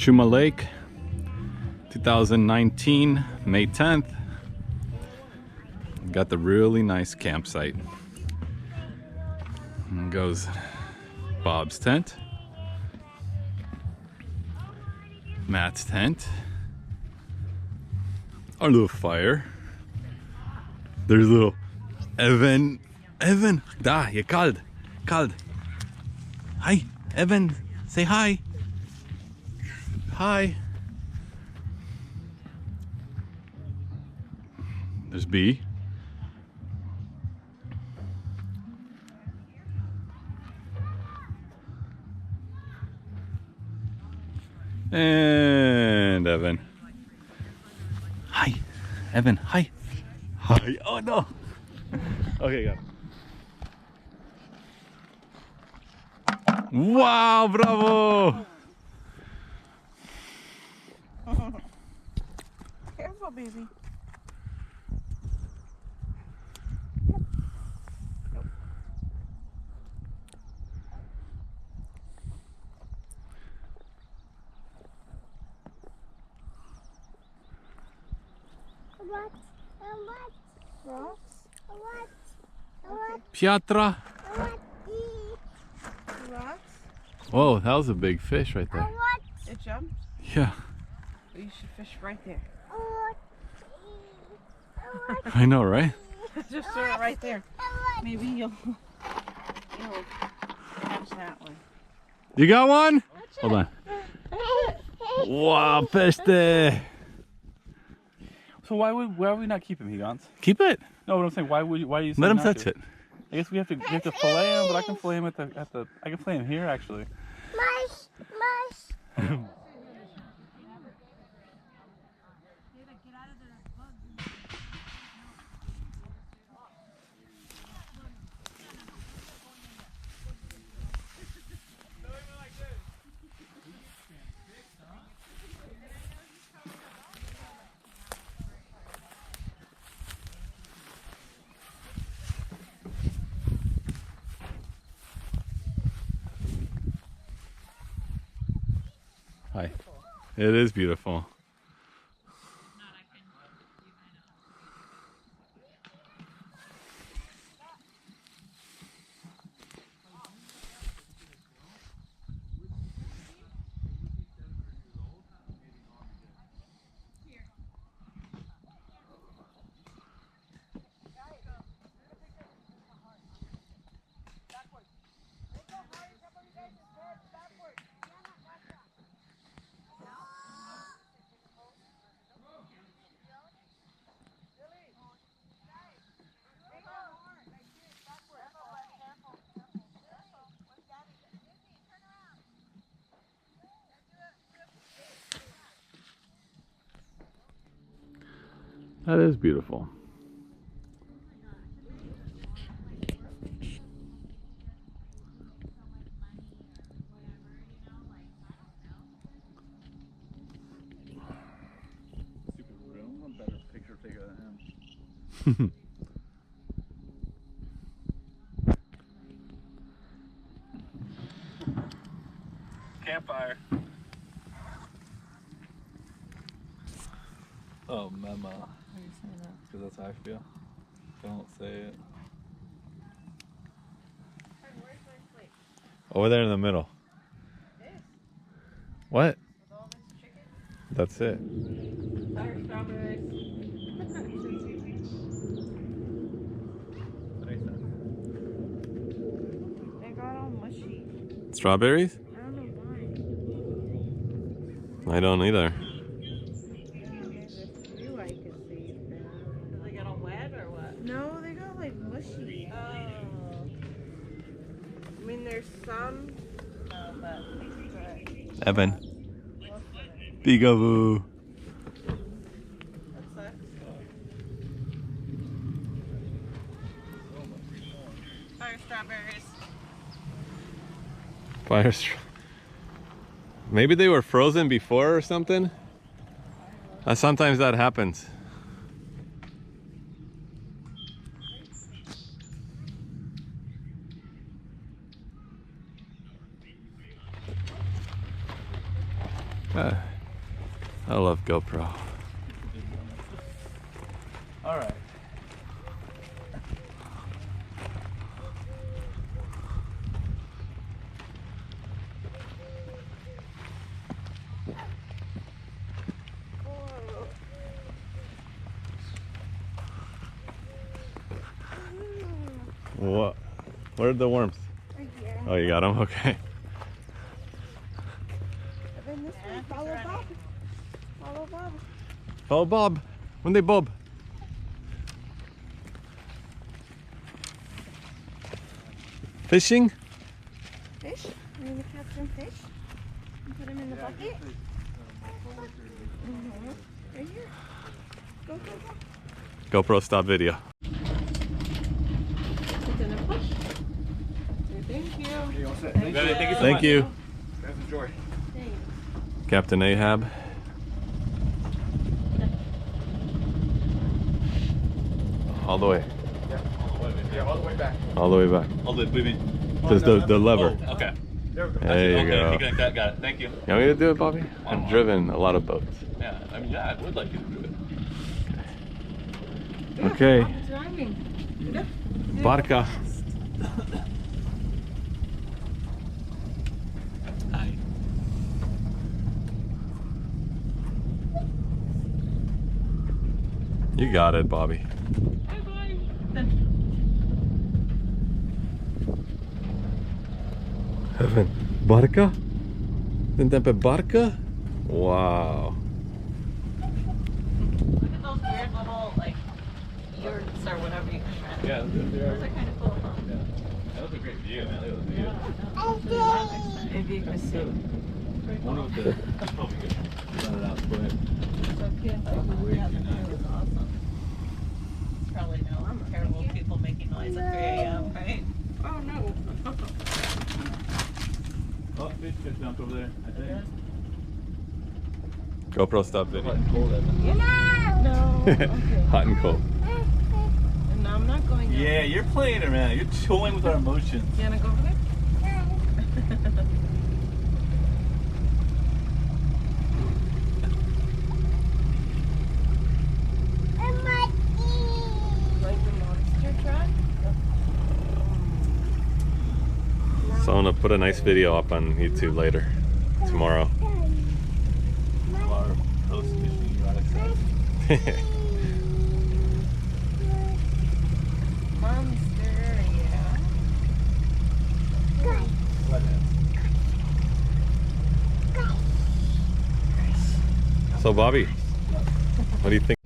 Cachuma Lake, 2019, May 10th. Got the really nice campsite. And goes Bob's tent, Matt's tent, our little fire. There's little Evan, da, you're kalt. Hi, Evan, say hi. Hi. There's B. And Evan. Hi, Evan, hi. Hi, oh no. Okay, go. Wow, bravo. Careful, baby. Piatra. Whoa, that was a big fish right there. It jumped? Yeah. You should fish right there. I know, right? Just throw it right there. Maybe you'll catch that one. You got one? Hold on. Wow, peste. So why would we not keep him, Higans? Keep it. No, what I'm saying, why do you say Let him not touch to? it. I guess we have to fillet him, but I can fillet him I can fillet him here actually. Hi. It is beautiful. That is beautiful. I'm a better picture taker than him. Campfire. Oh, mama. Why are you saying that? Because that's how I feel. Don't say it. Over there in the middle. What? That's it. Strawberries. They got all mushy. Strawberries? I don't know why. I don't either. They got all wet or what? No, they got like mushy. Oh. I mean, there's some, but Evan. Peekaboo. fire strawberries. Fire Maybe they were frozen before or something. Sometimes that happens. I love GoPro. All right. What? Where are the worms? Right here. Oh, you got them? Okay. And then this way, follow Bob. Follow Bob. Follow Bob. When they bob. Fishing? Fish? We're gonna catch some fish and put them in the bucket. Right here. Go, go, go. GoPro stop video. It's in a push. Thank you. Thank you. Guys, enjoy. Thanks. Captain Ahab. All the way. Yeah, all the way back. All the way back. All the way. Just the lever. Oh, okay. There we go. There you go. Okay, got it. Thank you. You want me to do it, Bobby? I've driven a lot of boats. Yeah, I mean, yeah, I would like you to do it. Okay. Driving. Barca. Hi. You got it, Bobby. Heaven. Barca? Tintempe barca? Wow. Look at those weird little, like, yurts or whatever you can rent. Yeah, Those are kind of cool, huh? Yeah. That was a great view, man. Look at the view. Maybe you can see. I wonder what the probably good. Run it out quick. Yeah, that was awesome. Probably no terrible people making noise at 3 a.m., right? Oh no. Oh, fish just jumped over there, I think. GoPro stop video. No. Okay. Hot and cold. No, I'm not going out. Yeah, you're playing around. You're toying with our emotions. You wanna go over there? Like the monster truck? So I'm gonna put a nice video up on YouTube later, tomorrow. Our host fishing relaxation. Monster, yeah. So Bobby, what do you think?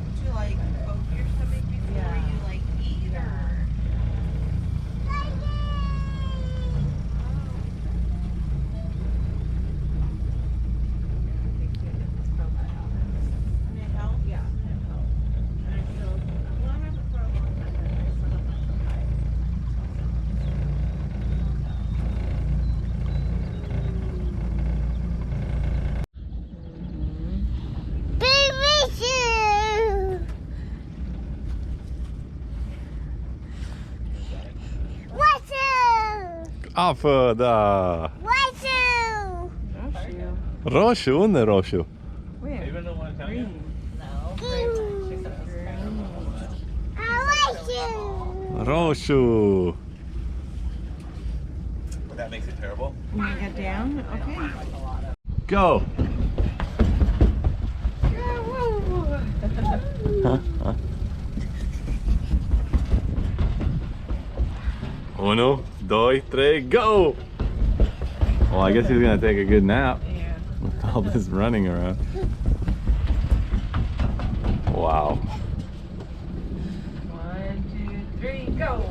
Would you like poke your stomach before you like eat or? Apă, da! Roșu, unde roșu? Even the one time. No. She said it was Roșu! That makes it terrible. You wanna get down? Okay. Go! Uno, dos, tres, go! Well, I guess he's gonna take a good nap Yeah. with all this running around. Wow. 1, 2, 3, go!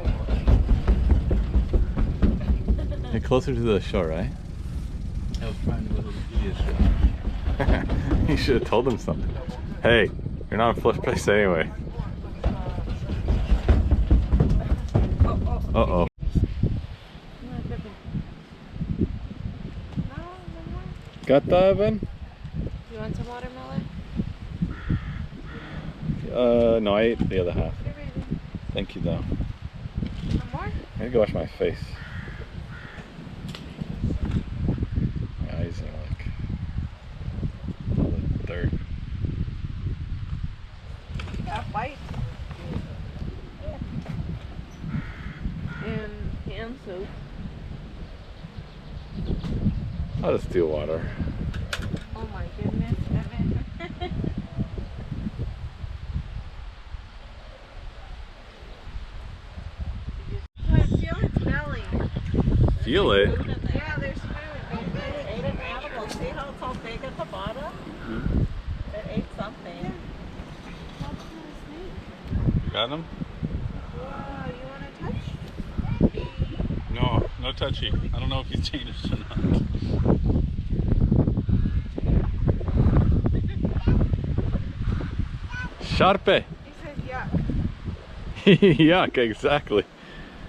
You're closer to the shore, right? I was trying to go to the idiot shop. You should have told him something. Hey, you're not in flush place anyway. Uh-oh. Got that, Evan? You want some watermelon? No, I ate the other half. Here, baby. Thank you, though. me go wash my face. My eyes are like all the dirt. Got white and hand soap. I'll just steal water. Oh my goodness, Evan. Feel its belly. Feel it? Yeah, there's food. Ate an animal. See how it's all big at the bottom? It ate something. Got him? Wow, you want to touch? No, no touchy. I don't know if he's changed or not. Sharpe! He said yuck. Yuck, exactly.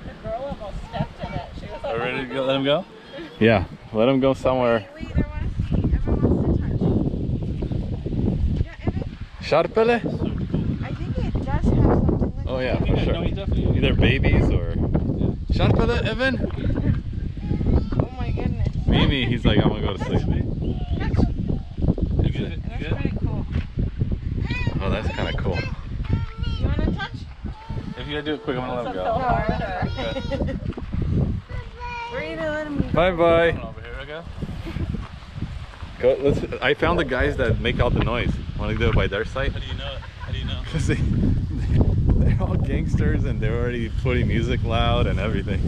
The girl almost stepped in it. She was like, Ready to go, let him go? Yeah, let him go somewhere. Wait, I want to see. Evan wants to touch. Yeah, Evan. Sharpele? I think it does have something like Oh yeah, that. for sure. No, he definitely. Either babies or... Sharpele, Evan? Oh my goodness. Mimi, he's like, I'm gonna go to sleep. You good? That's You good? pretty cool. Oh, that's kind of cool. You want to touch? If you gotta do it quick, I'm gonna let him so go. hard. Where are you gonna let him go? Bye bye. Come on over here, okay? Go, let's, I found the guys that make all the noise. Want to do it by their site? How do you know it? How do you know? Because they're all gangsters and they're already putting music loud and everything.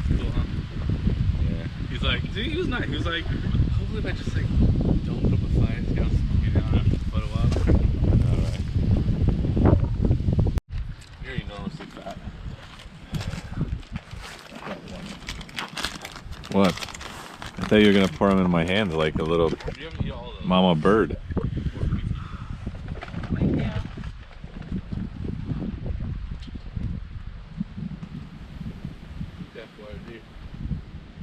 Cool, huh? Yeah. He's like, dude, he was nice. He was like, hopefully if I just like don't put up a fight, you know, you down after the photo op. Alright. You're enormously fat. What? I thought you were going to pour them in my hands like a little You haven't eaten all of those. mama bird.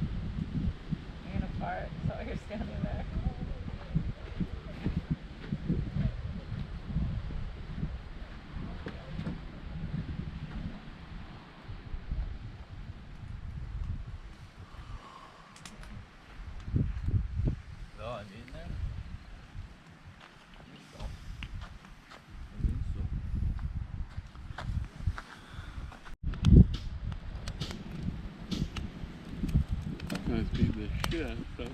You're gonna fart, so you're standing there. No, I'm in there. Guys beat the shit out of stuff.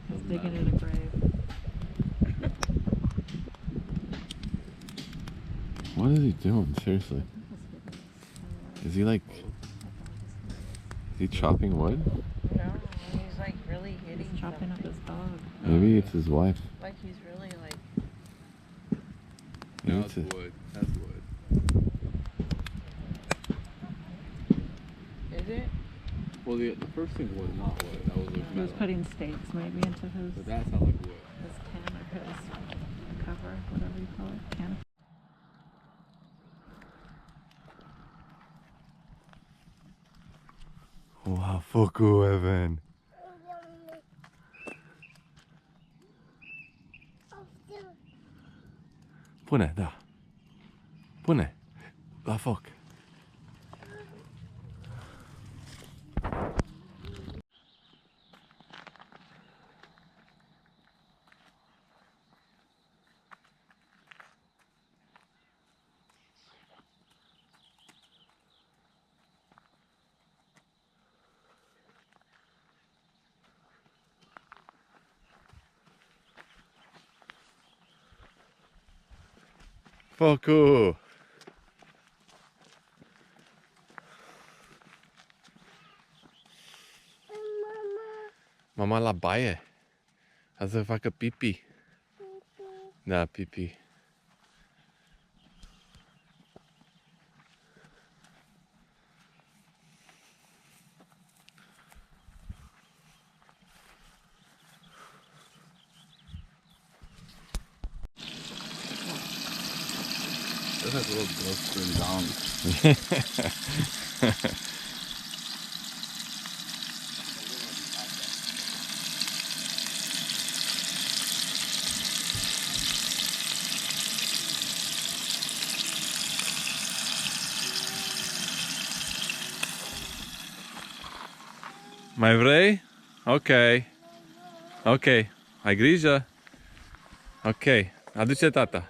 He's digging in a grave. What is he doing? Seriously? Is he like... Is he chopping wood? No, he's like really hitting He's chopping up something. his dog. Maybe it's his wife. Like he's really like. Maybe No, it's it's a- wood. That's wood. Is it? Well, the first thing was not wood. That was like He was metal. putting stakes maybe into his But that sounds like wood. can or his cover, whatever you call it. Can. Wow, Fuku, Evan. Pune, da. Pune. La foc. Fuku. Mama la baie. Alltså facă pipi. Da, pipi. This has a little ghost down. Mai vrei? Ok. Ok. Ai grijă? Ok. Aduce tata.